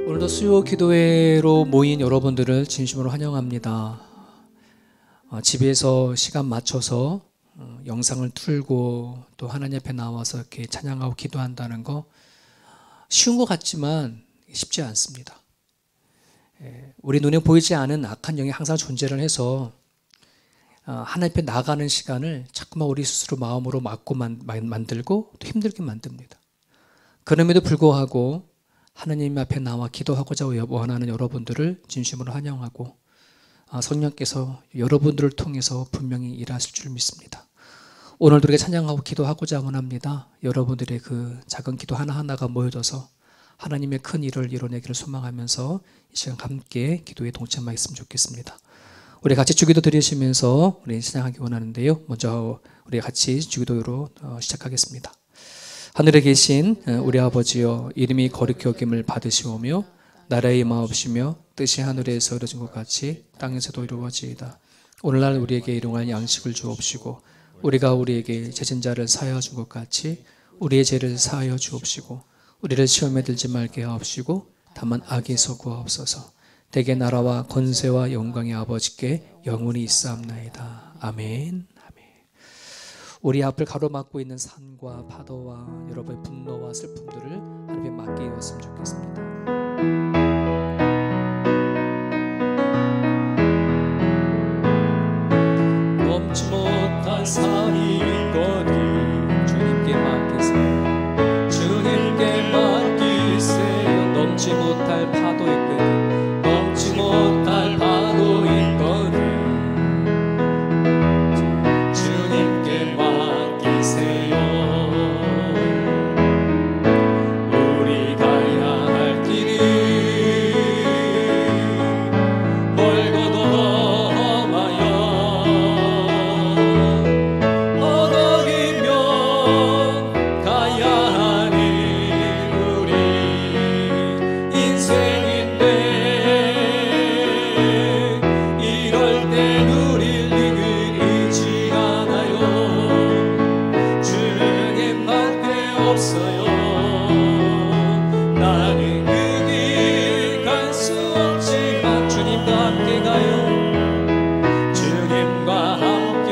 오늘도 수요 기도회로 모인 여러분들을 진심으로 환영합니다. 집에서 시간 맞춰서 영상을 틀고 또 하나님 앞에 나와서 이렇게 찬양하고 기도한다는 거 쉬운 것 같지만 쉽지 않습니다. 우리 눈에 보이지 않은 악한 영이 항상 존재를 해서 하나님 앞에 나가는 시간을 자꾸만 우리 스스로 마음으로 막고 만들고 또 힘들게 만듭니다. 그럼에도 불구하고 하나님 앞에 나와 기도하고자 원하는 여러분들을 진심으로 환영하고 성령께서 여러분들을 통해서 분명히 일하실 줄 믿습니다. 오늘도 이렇게 찬양하고 기도하고자 원합니다. 여러분들의 그 작은 기도 하나하나가 모여져서 하나님의 큰 일을 이뤄내기를 소망하면서 이 시간 함께 기도에 동참하겠으면 좋겠습니다. 우리 같이 주기도 드리시면서 우리 찬양하기 원하는데요. 먼저 우리 같이 주기도로 시작하겠습니다. 하늘에 계신 우리 아버지여, 이름이 거룩히 여김을 받으시오며 나라의 임하옵시며 뜻이 하늘에서 이루어진 것 같이 땅에서도 이루어지이다. 오늘날 우리에게 일용할 양식을 주옵시고 우리가 우리에게 죄진 자를 사하여 준 것 같이 우리의 죄를 사하여 주옵시고 우리를 시험에 들지 말게 하옵시고 다만 악에서 구하옵소서. 대개 나라와 권세와 영광의 아버지께 영원히 있사옵나이다. 아멘. 우리 앞을 가로막고 있는 산과 파도와 여러분의 분노와 슬픔들을 하나님께 맡기었으면 좋겠습니다. 넘지 못한 산이 있거든 주님께 맡기세요. 주님께 맡기세요. 넘지 못할 파도 있거든. 넘지 못할 파도 있거든. 주님께 맡기세요. 우리 가야 할 길이 멀고도 험하여 언덕이면 가야 하는 우리 인생인데 이럴 때 우릴 이끌이지 않아요. 주님밖에 없어요. 나는 그 길 갈 수 없지만 주님과 함께 가요. 주님과 함께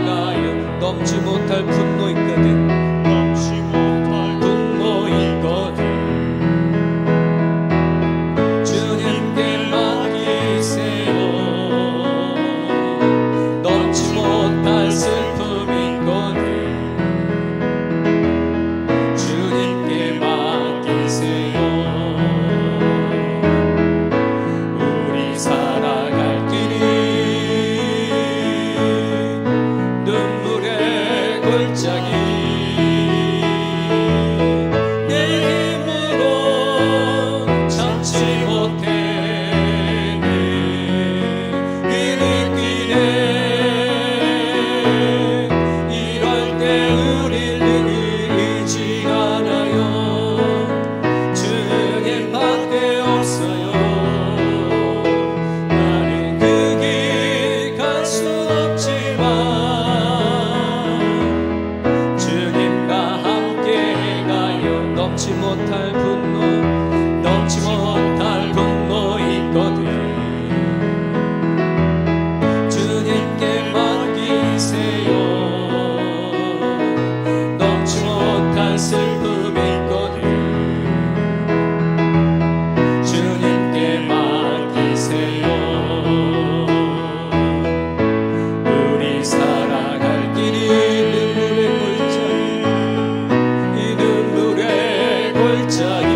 가요. 넘지 못할 분노 있거든. 넘지 못할 분노 있거든. 주님께 맡기세요. 넘지 못할 슬픔 있거든. 주님께 맡기세요. 우리 살아갈 길이 눈물의 골짜기 내 힘으로 참지 못해 이 느끼네. 이럴 때 우릴 이끌이지 않아요. 주님밖에 없어요. 나는 그 길 갈 수 없지만 주님과 함께 가요. 넘지 못할 분노, 넘지 못할 분노 있거든. 주님께 맡기세요. 넘지 못할 슬픔 있거든. 주님께 맡기세요. 우리 살아갈 길이 눈물의 골짜기 이 눈물의 골짜기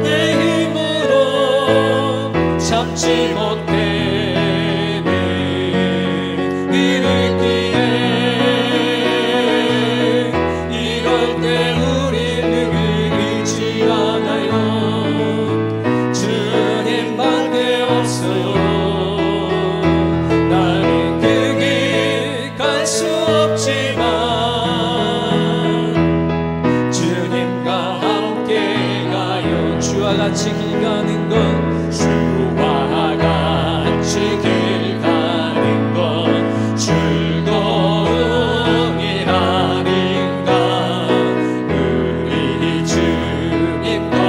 내 힘으로 참지 못해 이 느끼네. 이럴 때 우릴 이끌이지 않아요. 주님밖에 없어요. 나는 그 길 갈 수 없지만 주님과 함께 가요. 주와 같이 길 가는 건 주와 같이 길 가는 건 즐거움이라는가. 우리 주님과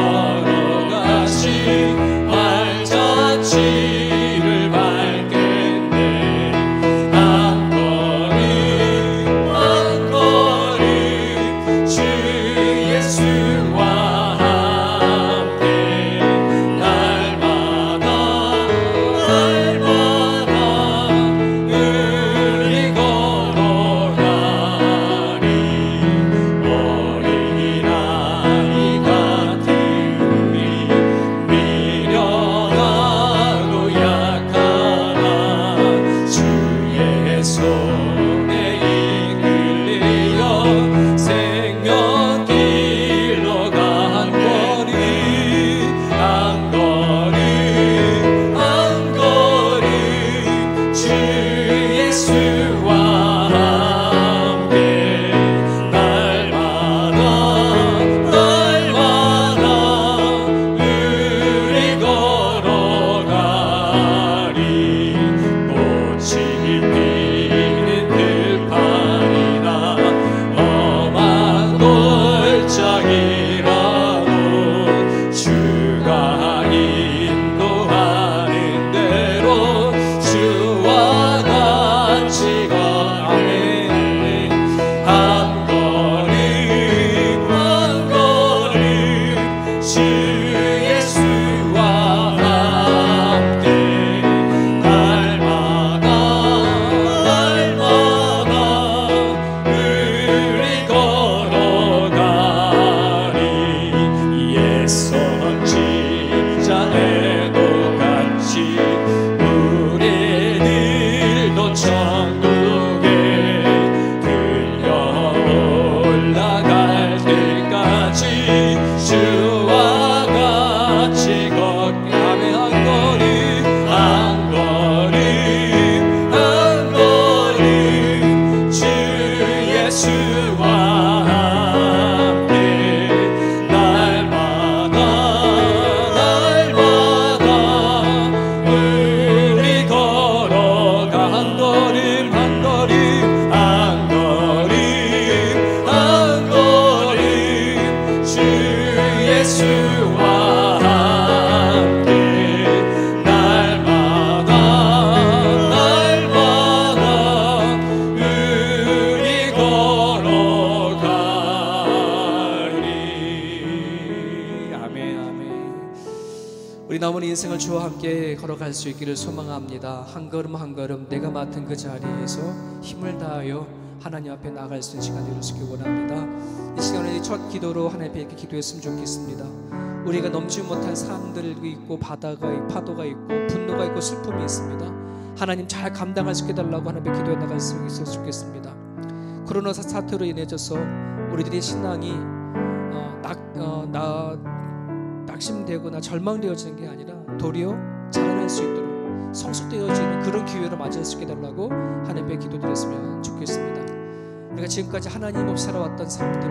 우리 남은 인생을 주와 함께 걸어갈 수 있기를 소망합니다. 한 걸음 한 걸음 내가 맡은 그 자리에서 힘을 다하여 하나님 앞에 나아갈 수 있는 시간이 되길 수 있기를 원합니다. 이 시간에 첫 기도로 하나님께 이렇게 기도했으면 좋겠습니다. 우리가 넘지 못한 삶들이 있고 바다가 있고 파도가 있고 분노가 있고 슬픔이 있습니다. 하나님 잘 감당할 수 있게 해달라고 하나님께 기도해 나갈 수 있었으면 좋겠습니다. 코로나 사태로 인해져서 우리들의 신앙이 낙심되거나 절망되어지는 게 아니라 도리어 자라날 수 있도록 성숙되어지는 그런 기회로 맞이할 수 있게 해달라고 하나님께 기도드렸으면 좋겠습니다. 우리가 지금까지 하나님 없이 살아왔던 삶들,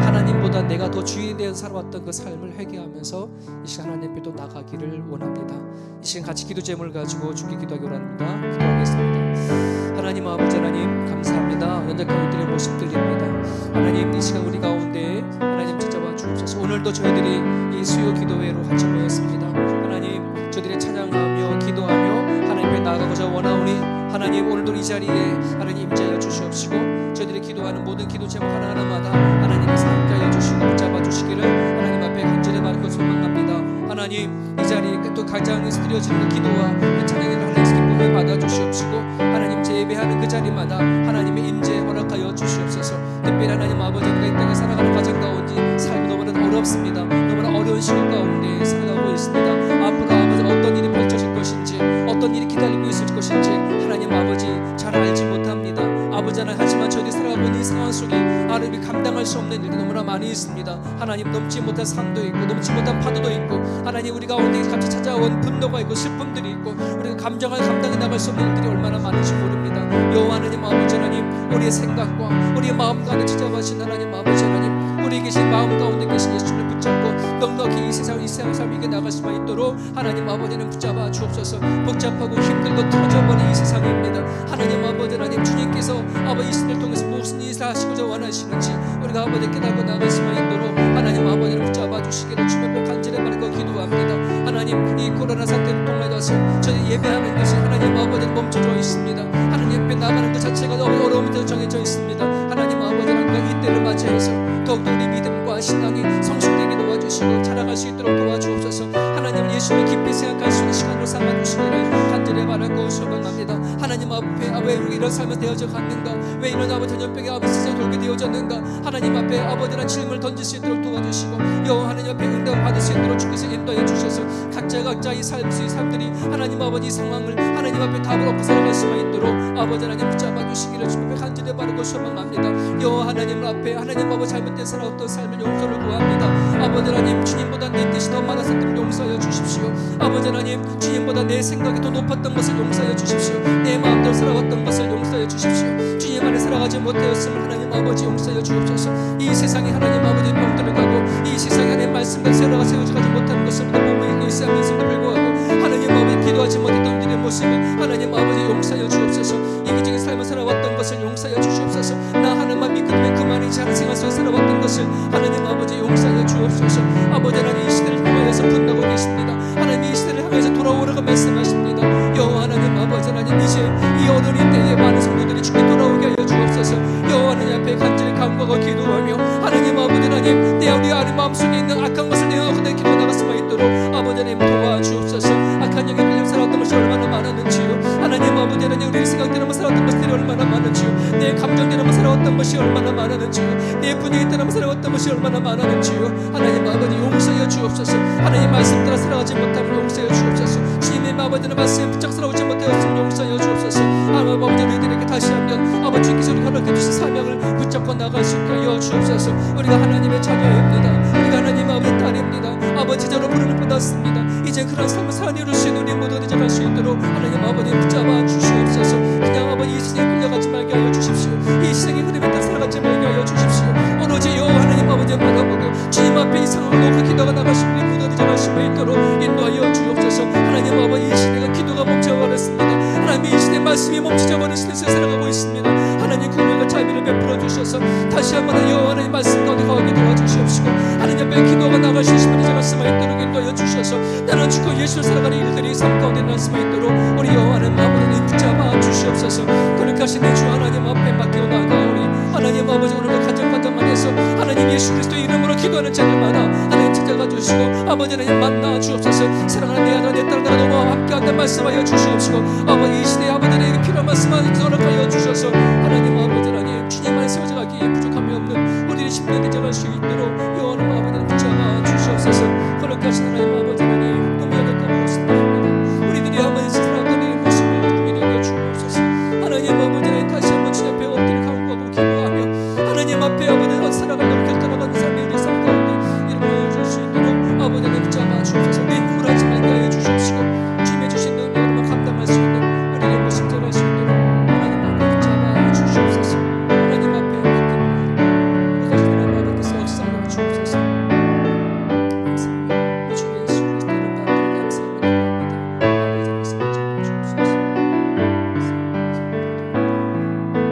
하나님보다 내가 더 주인에 대해 살아왔던 그 삶을 회개하면서 이 시간 하나님 앞에 또 나가기를 원합니다. 이 시간 같이 기도 제목을 가지고 주께 기도하기 원합니다. 기도하겠습니다. 하나님 아버지 하나님 감사합니다. 연약한 우리들의 모습들입니다. 하나님 이 시간 우리 가운데 하나님 찾아와 주옵소서. 오늘도 저희들이 이 수요 기도회로 같이 모였습니다. 하나님 저희들이 찬양하며 기도하며 하나님께 나아가고자 원하오니 하나님 오늘도 이 자리에 하나님 임재하여 주시옵시고 저희들이 기도하는 모든 기도 제목 하나하나마다 하나님께서 함께하여 주시고 붙잡아 주시기를 하나님 앞에 간절히 바라고 소망합니다. 하나님 이 자리에 또 가장에서 드려지는 기도와 찬양을 하나님께서 기쁨을 받아 주시옵시고 하나님 제 예배하는 그 자리마다 하나님의 임재 허락하여 주시옵소서. 특별히 하나님 아버지 우리가 이 땅에 살아가는 과정 가운데 삶이 너무나 어렵습니다. 너무나 어려운 시간 가운데 살아가고 있습니다. 앞으로 아버지 어떤 일이 펼쳐질 것인지 어떤 일이 기다리고 있을 것인지 하나님 아버지 잘 알지 못합니다. 아버지 하나님 하지만 저희들이 살아가고 있는 이 상황 속에 하나님이 감당할 수 없는 일이 너무나 많이 있습니다. 하나님 넘지 못한 삶도 있고 넘지 못한 파도도 있고 하나님 우리 가운데 같이 찾아온 분노가 있고 슬픔들이 있고 우리가 감정을 감당해 나갈 수 없는 일들이 얼마나 많은지 모릅니다. 여호와 하나님 아버지 하나님 우리의 생각과 우리의 마음 가운데 찾아가신 하나님 아버지 하나님 우리 계신 마음 가운데 계신 예수를 붙잡고 넉넉히 이 세상 삶 이겨 나갈 수만 있도록 하나님 아버지는 붙잡아 주옵소서. 복잡하고 힘들고 터져버린 이 세상입니다. 하나님 아버지 하나님 주님께서 아버지 이 시대를 통해서 무슨 일을 하시고자 원하시는지 우리가 아버지 깨닫고 나갈 수만 있도록 하나님 아버지를 붙잡아 주시기를 주님께 간절히 바라고 기도합니다. 하나님 이 코로나 사태를 통해서 저희 예배하는 것이 하나님 아버지는 멈춰져 있습니다. 하나님 앞에 나가는 것 자체가 너무 어려움이 정해져 있습니다. 하나님 아버지 하나님 이때를 맞이해서 더욱더 우리 믿음과 신앙이 성숙되게 도와주시고 자라갈 수 있도록 도와주옵소서. 하나님을 예수를 깊이 생각할 수 있는 시간으로 삼아주시기를 간절히 바라고 소망합니다. 하나님 앞에 왜 우리 이런 삶을 되어져 갔는가, 왜 이런 아버지 전염병에 아버지 세상에 돌게 되어졌는가, 하나님 앞에 아버지란 질문을 던질 수 있도록 도와주시고 여호와 하나님 앞에 응답을 받을 수 있도록 주께서 인도해 주셔서 각자 이 삶들이 하나님 아버지 상황을 하나님 앞에 답을 얻고 살아갈 수만 있도록 아버지 하나님 붙잡아 주시기를 주님께 간절히 바라고 소망합니다. 여호와 하나님 앞에 하나님 아버지 잘못된 살아왔던 삶을 용서를 구합니다. 아버지 하나님 주님보다 내 뜻이 더 많았을 때를 용서하여 주십시오. 아버지 하나님 주님보다 내 생각이 더 높았던 것을 용서하여 주십시오. 내 마음대로 살아왔던 것을 용서하여 주십시오. 주님 안에 살아가지 못하였음을 하나님 아버지 용서하여 주옵소서. 이 세상에 하나님 아버지 병들을 가고 이 세상에 하나님 말씀과 세라가 세워지지 못하는 것을 우리가 보고 있고 있으면서도 불구하고 하나님 아버지 기도하지 못했던 우리의 모습을 하나님 아버지 용서하여 주옵소서. 이기적인 삶을 살아왔던 것을 용서하여 주시옵소서. 나 하나님만 믿으면 그만이지 않은 생활 속에 살아왔던 것을 하나님 아버지 용서하여 주옵소서. 아버지 하나님 이 시대를 향하여서 분노하고 계십니다. 하나님 이 시대를 향하여서 돌아오라고 말씀하십니다. 여호와 하나님 아버지 하나님 이제 이 어두운 때에 많은 성도들이 주께 돌아오게 하여 주옵소서. 여호와 하나님 앞에 간절히 간구하고 기도하며 하나님 아버지 하나님 내 우리 아리 마음속에 있는 악한 것을 내어놓고 내 기도 나갈 수만 있도록 아버지 하나님 도와주옵소서. 악한 영에 끌려 살았던 것이 얼마나 많았는지요. 하나님 아버지 하나님 우리 생각대로만 살았던 것들이 얼마나 많은지요. 내 감정대로만 살아왔던 것이 얼마나 많았는지요. 내 분위기대로만 살아왔던 것이 얼마나 많았는지요. 하나님 아버지 용서하여 주옵소서. 하나님 말씀 따라 살아가지 못하면 용서하여 주옵소서. 주님의 아버지는 말씀 붙잡고 살아오지 못하였으면 용서하여 주옵소서. 하나님 아버지 우리들에게 다시 한번 아버지 주께서 우리 허락해 주신 사명을 붙잡고 나갈 수 있게 하여 주옵소서. 우리가 하나님의 자녀입니다. 우리가 하나님 아버지 딸입니다. 아버지 제자로 부름을 받았습니다. 이제 그런 삶을 살아내릴 수 있는 우리 모두가 되어갈 수 있도록 하나님 아버지 붙잡아 주시옵소서. 그냥 아버지 이 시대에 끌려가지 말게 하여 주십시오. 이 시대의 흐름에 따라 살아가지 말게 하여 주십시오. 오로지 여호와 하나님 아버지 바라보고 주님 앞에 이 상황을 놓고 기도가 나가시는 우리 모두가 되어갈 수 있도록 인도하여 주옵소서. 하나님 아버지 이 시대가 기도가 멈춰버렸습니다. 하나님 이 시대 말씀이 멈춰져 버린 시대에서 살아가고 있습니다. 하나님 구원과 자비를 베풀어 주셔서 다시 한번 여호와 하나님 말씀 가운데 거하게 도와주시옵시고 하나님 앞에 기도가 나갈 수 있으면 이제 말씀만 있도록 인도하여 주셔서 나는 주고 예수를 살아가는 일들이 삶 가운데 날 수만 있도록 우리 여호와 하나님 마음을 붙잡아 주시옵소서. 거룩하신 내 주 하나님 앞에 맡겨 나가오니 하나님 아버지 오늘도 간절만 해서 하나님 예수 그리스도 이름으로 기도하는 자들마다 하나님 찾아가 주시고 아버지 하나님 만나 주옵소서. 사랑하는 내 아들 내 딸 내가 너무 함께한다 말씀하여 주시옵시고 아버지 이 시대에 아버지 하나님 필요한 말씀을 전하여 주셔서 하나님 아버지 하나님 주님 안에 세워져 가기에 부족함이 없는 우리 10년 되져갈 수 있도록 영원한 아버지 하나님 붙잡아 주시옵소서. 그렇게 하신 하나님 아버지 하나님 너무나도 고맙습니다. 우리들이 한번 살아가는 이 모습을 주게 되어 주옵소서. 하나님 아버지 하나님 다시 한번 주님 앞에 엎드려 간구하고 기도하며 하나님 앞에 아버지 하나님 살아가려고 결단하는 삶의 우리 삶 가운데 이루어질 수 있도록 아버지 하나님 붙잡아 주옵소서. 내 힘을 하지 말게 하여 주시옵시고 주님의 주신 능력으로 감당할 수 있는 우리의 모습 전할 수 있도록 하나님 앞에 붙잡아 주시옵소서. 하나님 앞에 맡깁니다. 우리 가진 하나님 아버지께서 역사하여 주옵소서. 감사합니다. 주 예수 그리스도 이름 받들어 감사하며 기도합니다. 아버지 말씀 붙잡아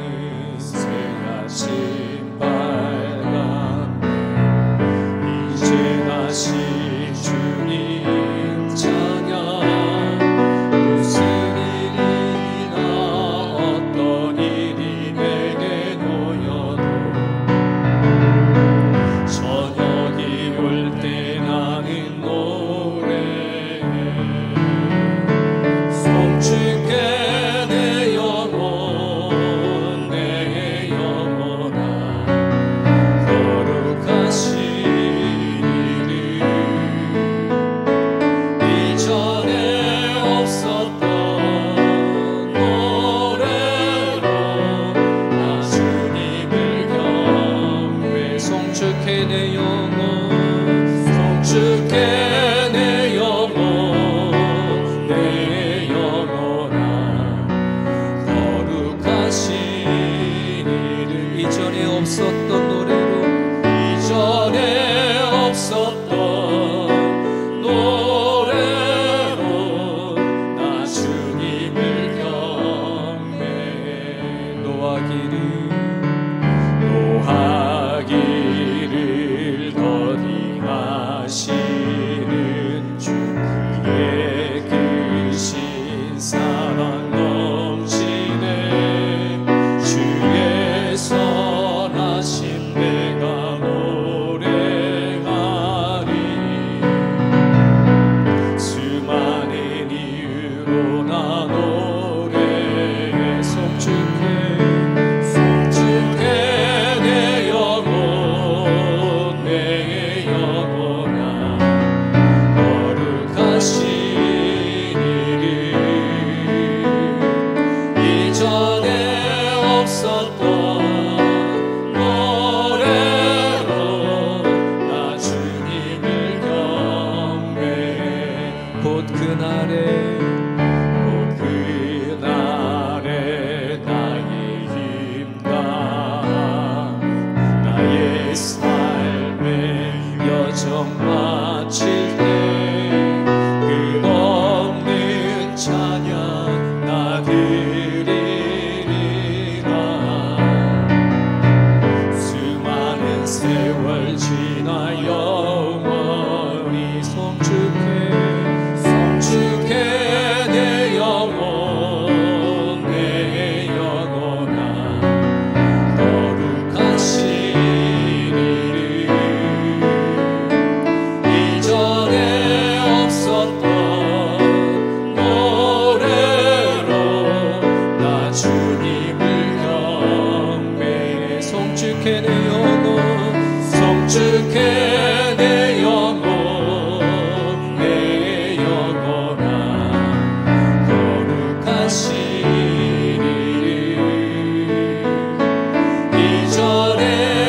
주옵소서.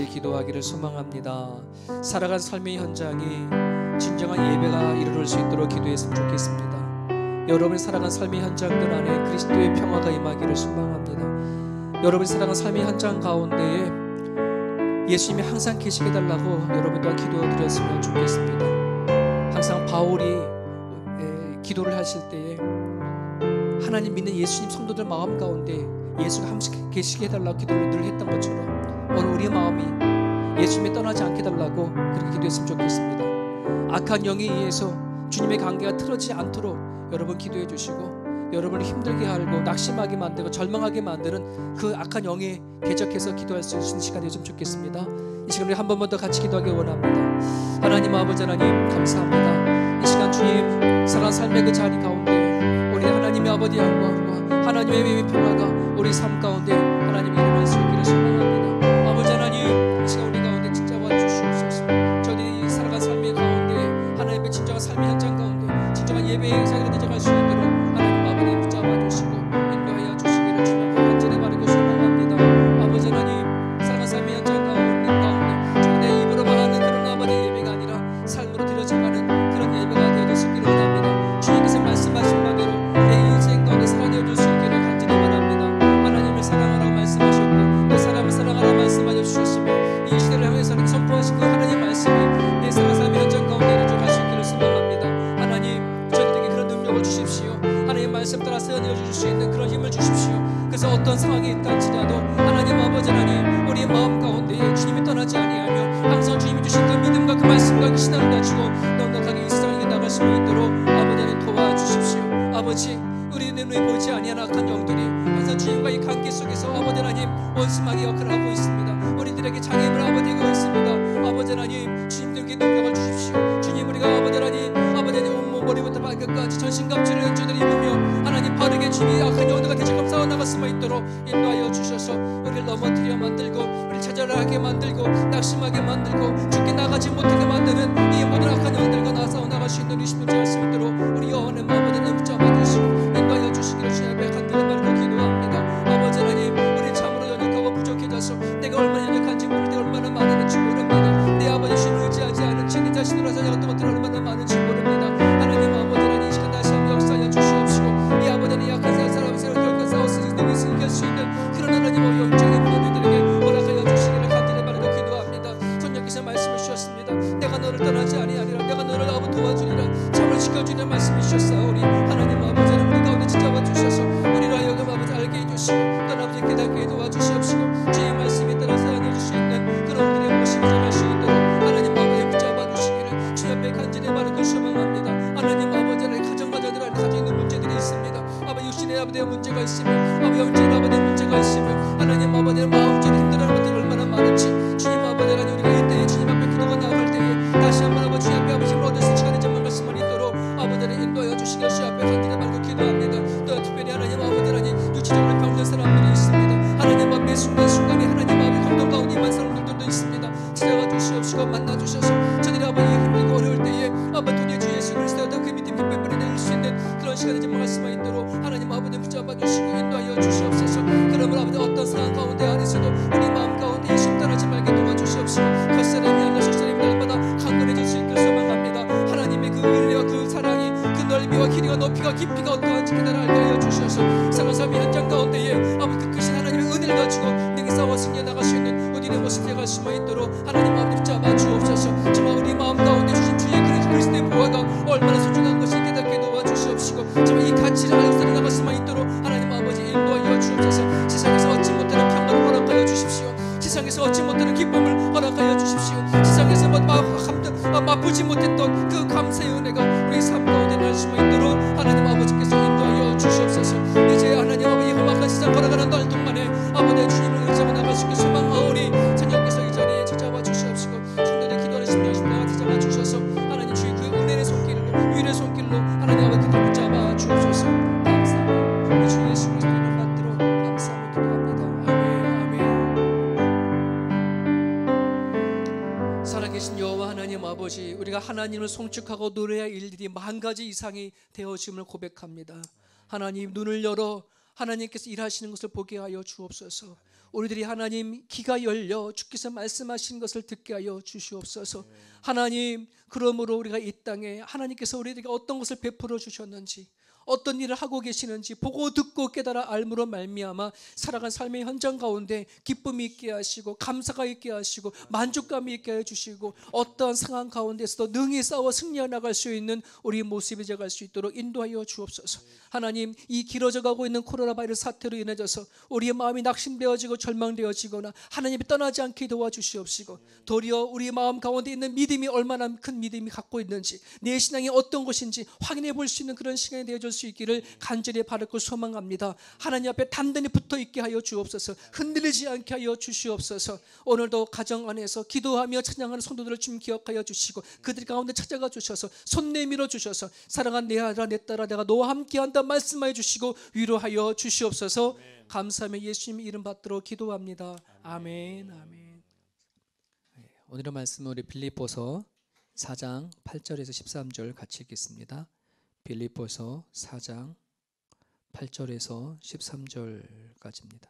기도하기를 소망합니다. 살아간 삶의 현장이 진정한 예배가 이루어질 수 있도록 기도했으면 좋겠습니다. 여러분이 살아간 삶의 현장들 안에 그리스도의 평화가 임하기를 소망합니다. 여러분이 살아간 삶의 현장 가운데에 예수님이 항상 계시게 해달라고 여러분 또한 기도드렸으면 좋겠습니다. 항상 바울이 기도를 하실 때에 하나님 믿는 예수님 성도들 마음 가운데 예수가 항상 계시게 해달라고 기도를 늘 했던 것처럼 오늘 우리의 마음이 예수님이 떠나지 않게 해달라고 그렇게 기도했으면 좋겠습니다. 악한 영에 의해서 주님의 관계가 틀어지지 않도록 여러분 기도해 주시고, 여러분을 힘들게 하고 낙심하게 만들고 절망하게 만드는 그 악한 영에 대적해서 기도할 수 있는 시간이 되었으면 좋겠습니다. 이 시간 우리 한 번만 더 같이 기도하기 원합니다. 하나님 아버지 하나님 감사합니다. 이 시간 주님 살아난 삶의 그 자리 가운데 우리 하나님의 아버지 영광과 하나님의 평화가 우리 삶 가운데 하나님이 일어날 수 있기를 소망합니다. 아버지 하나님 이 시간 우리 가운데 진짜 와주시옵소서. 저희들이 살아간 삶의 가운데 하나님의 진정한 삶의 현장 가운데 진정한 예배의 자리를 대적할 수 있도록 하나님 아버지 붙잡아 주시고 인도하여 주시기를 주님 앞에 간절히 바라고 소망합니다. 아버지 하나님 살아간 삶의 현장 가운데 저희의 입으로 말하는 그런 아버지 예배가 아니라 삶으로 들여져가는 그런 예배가 되어졌기를 원합니다. 주님께서 말씀하신 바대로 내 인생 가운데 살아내어 줄 수 있기를 간절히 바랍니다. 하나님을 사랑하라고 말씀하셨고 내 사람을 사랑하라고 말씀하여 주셨으며 이 시대를 향해서 선포하신 그 하나님 말씀이 내 삶의 현장 가운데 이루어질 수 있기를 소망합니다. 하나님 저희들에게 그런 능력을 주십시오. 하나님 말씀 따라 세워내어 주실 수 있는 그런 힘을 주십시오. 그래서 어떤 상황이 있다 할지라도 하나님 아버지 하나님 우리의 마음 가운데 주님이 떠나지 아니하며 항상 주님이 주신 그 믿음과 그 말씀과 그 신앙을 가지고 넉넉하게 이 세상에 나갈 수 있도록 아버지 하나님 도와주십시오. 아버지 우리의 눈에 보이지 아니하는 악한 영들이 항상 주님과의 관계 속에서 아버지 하나님 원수마귀 역할을 하고 있습니다. 우리들에게 장애물 아버지가 있습니다. 아버지 하나님 주님들에게 능력을 주십시오. 주님 우리가 아버지 하나님 온몸 머리부터 발끝까지 전신갑주를 연주를 입으며 하나님 바르게 주님이 악한 영들과 대적하며 싸워나갈 수만 있도록 인도하여 주셔서 우리를 넘어뜨려 만들고 우리를 좌절하게 만들고 낙심하게 만들고 죽게 나가지 못하게 만드는 이 모든 악한 영들과 나 싸워나갈 수 있는 의심을 할 수 있도록 우리 영혼의 마음을 붙잡아 주시고 인도하여 주시기를 주님 앞에 간절히 바라고 기도합니다. 아버지 하나님 우리 참으로 연약하고 부족해져서 내가 얼마나 연약한지 모를 때 얼마나 많은지 모릅니다. 내 아버지 주님을 의지하지 않은 내 자신으로 살아갔던 것들 얼마나 많은지 모릅니다. 하나님 아버지 하나님 이 시간 다시 한번 역사하여 주시옵시고 이 아버지 하나님 약한 사람을 새롭게 싸울 수 있는 이길 수 있는 그런 하나님의 영적인 분들에게 허락하여 주시기를 간절히 바라고 기도합니다. 성령께서 말씀을 주셨습니다. 내가 너를 떠나지 아니하리라. 내가 너를 아버 도와주리라. 참을 지켜주는 말씀이 주셨사오니 하나님 아버지 하나님 우리 가운데 지켜봐 주셔서 우리로 하여금 아버지 알게 해주시고 떠나지 깨닫게 도와주시옵시고 주의 말씀에 따라서 알려줄 수 있는 그런 우리의 모습이 전할 수 있도록 하나님 아버지 붙잡아 주시기를 주 옆에 간절히 바라고 소망합니다. 하나님 아버지 하나님 가정가자들 안에 가지고 있는 문제들이 있습니다. 아버지 육신의 아버지의 문제가 있으며 아버지 영적인 아버지의 문제가 있으며 하나님 아버지의 마음적으로 힘들어하는 것들이 얼마나 많은지 주님 아버지 하나님 우리가 이때에 주님 앞에 기도가 나아갈 때에 다시 한번 아버지 주님 앞에 아버지 힘을 얻을 수 있는 시간이 전망할 수만 있도록 아버지 하나님 인도하여 주시기를 주 앞에 간절히 바라고 기도합니다. 또 특별히 하나님 아버지 하나님 육체적으로 병든 사람들이 있습니다. 하나님 앞에 순간순간에 하나님 아버지 감동 가운데 임한 사람들도 있습니다. 찾아가 주시옵시고 만나 주셔서 저들이 아버지 힘들고 어려울 때에 아버지 우리 주 예수 그리스도의 그 믿음 깃발을 내릴 수 있는 그런 시간이 전망할 수만 있도록 하나님 아버지 붙잡아 주시고 인도하여 주시옵소서. 그러면 아버지 어떤 상황 가운데 안에서도 우리 마음 가운데 예수 따르지 말게 도와주시옵시고 겉사람이 아니라 속사람이 날마다 강건해질 수 있기를 소망합니다. 하나님의 그 은혜와 그 사랑이 그 넓이와 길이와 높이가 깊이가 어떠한지 깨달아 알게 하여 주셔서 살아간 삶의 현장 가운데에 아버지 그 크신 하나님의 은혜를 가지고 내게 싸워 승리해 나갈 수 있는 우리의 모습 되갈 수만 있도록 하나님 아버지 붙잡아 주옵소서. 정말 우리 마음 가운데 주신 주의 그리스도의 보화가 얼마나 소중한 것을 깨닫게 도와주시옵시고 정말 이 가치를 알고 살아나갈 수만 있도록 하나님 아버지 인도하여 주옵소서. 세상에서 얻지 못하는 평강을 허락하여 주십시오. 세상에서 얻지 못하는 기쁨을 허락하여 주십시오. 세상에서 맛보지 못했던 그 감사의 은혜가 우리 삶 가운데 날 수만 있도록 하나님 아버지께서 인도하여 주시옵소서. 이제 하나님 아버지 험악한 세상 걸어가는 날 동안에 아버지 주님을 의지하고 나갈 수 있게 소망하오니 성령께서 이 자리에 찾아와 주시옵시고 성도들의 기도하는 심령 심령을 찾아와 주셔서 하나님 주의 그 은혜의 손길로 위의 손길로 하나님 아버지 그들 붙잡아 주옵소서. 감사합니다. 우리 주 예수 그리스도 이름 받들어 감사하며 기도합니다. 아멘. 살아계신 여호와 하나님 아버지 우리가 하나님을 송축하고 노래할 일들이 만 가지 이상이 되어짐을 고백합니다. 하나님 눈을 열어 하나님께서 일하시는 것을 보게 하여 주옵소서. 우리들이 하나님 귀가 열려 주께서 말씀하시는 것을 듣게 하여 주시옵소서. 하나님, 그러므로 우리가 이 땅에 하나님께서 우리에게 어떤 것을 베풀어 주셨는지, 어떤 일을 하고 계시는지 보고 듣고 깨달아 알므로 말미암아 살아간 삶의 현장 가운데 기쁨이 있게 하시고 감사가 있게 하시고 만족감이 있게 해주시고 어떠한 상황 가운데서도 능히 싸워 승리해 나갈 수 있는 우리 모습이 되어갈 수 있도록 인도하여 주옵소서. 하나님, 이 길어져 가고 있는 코로나 바이러스 사태로 인해서 우리의 마음이 낙심되어지고 절망되어지거나 하나님이 떠나지 않게 도와주시옵시고, 도리어 우리의 마음 가운데 있는 믿음이 얼마나 큰 믿음이 갖고 있는지, 내 신앙이 어떤 것인지 확인해 볼 수 있는 그런 시간이 되어줄 수 있기를 간절히 바라고 소망합니다. 하나님 앞에 단단히 붙어 있게 하여 주옵소서. 흔들리지 않게 하여 주시옵소서. 오늘도 가정 안에서 기도하며 찬양하는 성도들을 좀 기억하여 주시고 그들 가운데 찾아가 주셔서 손 내밀어 주셔서 사랑한 내 아들아 내 딸아 내가 너와 함께한다 말씀하여 주시고 위로하여 주시옵소서. 감사하며 예수님 이름 받들어 기도합니다. 아멘. 아멘. 오늘의 말씀은 우리 빌립보서 4장 8절에서 13절 같이 읽겠습니다. 빌립보서 4장 8절에서 13절까지입니다.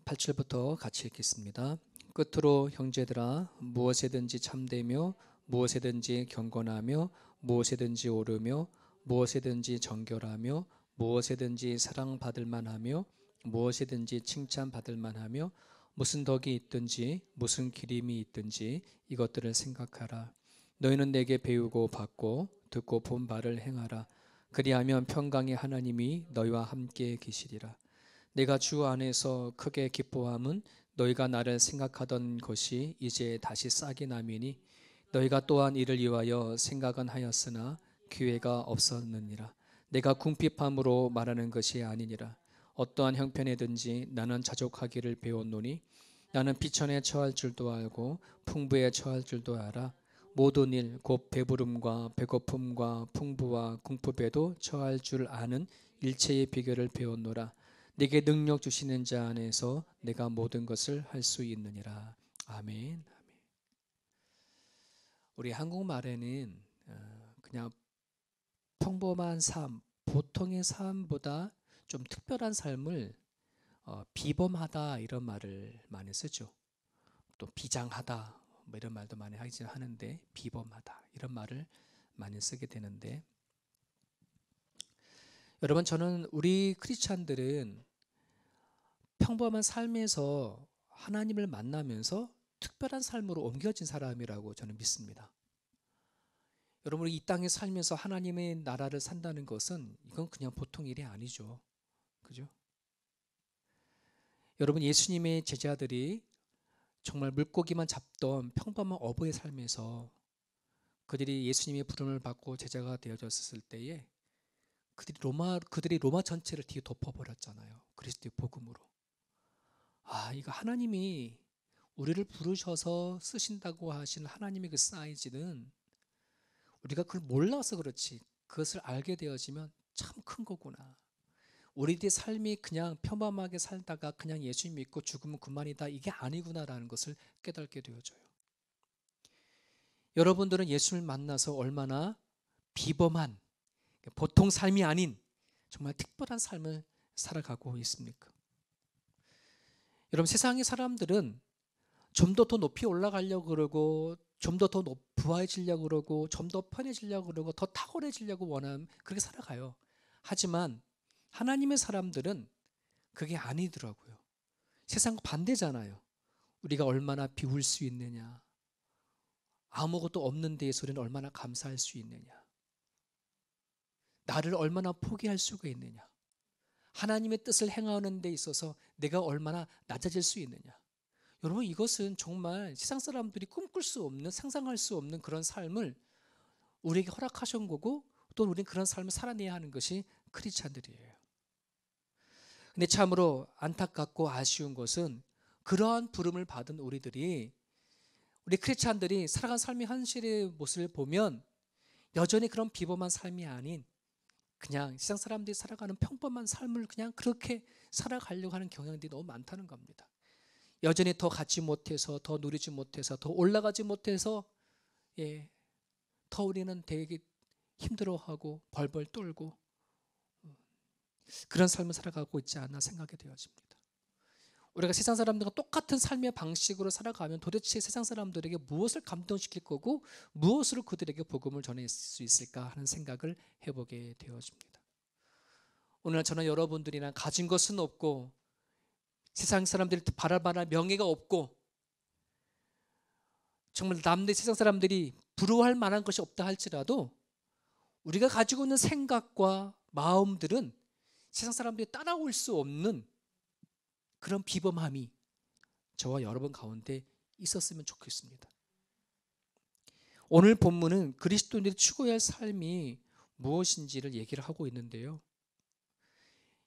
(8절부터) 같이 읽겠습니다. 끝으로 형제들아, 무엇에든지 참되며 무엇에든지 경건하며 무엇에든지 옳으며 무엇에든지 정결하며 무엇에든지 사랑받을 만하며 무엇에든지 칭찬받을 만하며 무슨 덕이 있든지 무슨 기림이 있든지 이것들을 생각하라. 너희는 내게 배우고 받고 듣고 본 바를 행하라. 그리하면 평강의 하나님이 너희와 함께 계시리라. 내가 주 안에서 크게 기뻐함은 너희가 나를 생각하던 것이 이제 다시 싹이 나미니 너희가 또한 이를 위하여 생각은 하였으나 기회가 없었느니라. 내가 궁핍함으로 말하는 것이 아니니라. 어떠한 형편에든지 나는 자족하기를 배웠노니 나는 비천에 처할 줄도 알고 풍부에 처할 줄도 알아. 모든 일 곧 배부름과 배고픔과 풍부와 궁핍에도 처할 줄 아는 일체의 비결을 배웠노라. 내게 능력 주시는 자 안에서 내가 모든 것을 할 수 있느니라. 아멘. 아멘. 우리 한국말에는 그냥 평범한 삶, 보통의 삶보다 좀 특별한 삶을 비범하다 이런 말을 많이 쓰죠. 또 비장하다 뭐 이런 말도 많이 하긴 하는데 비범하다 이런 말을 많이 쓰게 되는데, 여러분, 저는 우리 크리스찬들은 평범한 삶에서 하나님을 만나면서 특별한 삶으로 옮겨진 사람이라고 저는 믿습니다. 여러분, 이 땅에 살면서 하나님의 나라를 산다는 것은 이건 그냥 보통 일이 아니죠. 그죠? 여러분, 예수님의 제자들이 정말 물고기만 잡던 평범한 어부의 삶에서 그들이 예수님의 부름을 받고 제자가 되어졌을 때에 그들이 로마 전체를 뒤에 덮어버렸잖아요. 그리스도의 복음으로. 이거 하나님이 우리를 부르셔서 쓰신다고 하시는 하나님의 그 사이즈는 우리가 그걸 몰라서 그렇지 그것을 알게 되어지면 참 큰 거구나. 우리들의 삶이 그냥 평범하게 살다가 그냥 예수 믿고 죽으면 그만이다 이게 아니구나라는 것을 깨닫게 되어져요. 여러분들은 예수를 만나서 얼마나 비범한 보통 삶이 아닌 정말 특별한 삶을 살아가고 있습니까? 여러분, 세상의 사람들은 좀 더 높이 올라가려고 그러고 좀 더 부하해지려고 그러고 좀 더 편해지려고 그러고 더 탁월해지려고 원하면 그렇게 살아가요. 하지만 하나님의 사람들은 그게 아니더라고요. 세상과 반대잖아요. 우리가 얼마나 비울 수 있느냐, 아무것도 없는 데에서 우리는 얼마나 감사할 수 있느냐, 나를 얼마나 포기할 수가 있느냐, 하나님의 뜻을 행하는 데 있어서 내가 얼마나 낮아질 수 있느냐. 여러분, 이것은 정말 세상 사람들이 꿈꿀 수 없는, 상상할 수 없는 그런 삶을 우리에게 허락하신 거고, 또 우리는 그런 삶을 살아내야 하는 것이 크리스찬들이에요. 근데 참으로 안타깝고 아쉬운 것은 그러한 부름을 받은 우리 크리스찬들이 살아간 삶의 현실의 모습을 보면 여전히 그런 비범한 삶이 아닌 그냥 세상 사람들이 살아가는 평범한 삶을 그냥 그렇게 살아가려고 하는 경향들이 너무 많다는 겁니다. 여전히 더 갖지 못해서, 더 누리지 못해서, 더 올라가지 못해서 더 우리는 되게 힘들어하고 벌벌 떨고 그런 삶을 살아가고 있지 않나 생각이 되어집니다. 우리가 세상 사람들과 똑같은 삶의 방식으로 살아가면 도대체 세상 사람들에게 무엇을 감동시킬 거고 무엇으로 그들에게 복음을 전할 수 있을까 하는 생각을 해보게 되어집니다. 오늘 저는 여러분들이나 가진 것은 없고 세상 사람들이 바랄 명예가 없고 정말 남들 세상 사람들이 부러워할 만한 것이 없다 할지라도 우리가 가지고 있는 생각과 마음들은 세상 사람들이 따라올 수 없는 그런 비범함이 저와 여러분 가운데 있었으면 좋겠습니다. 오늘 본문은 그리스도인들이 추구해야 할 삶이 무엇인지를 얘기를 하고 있는데요.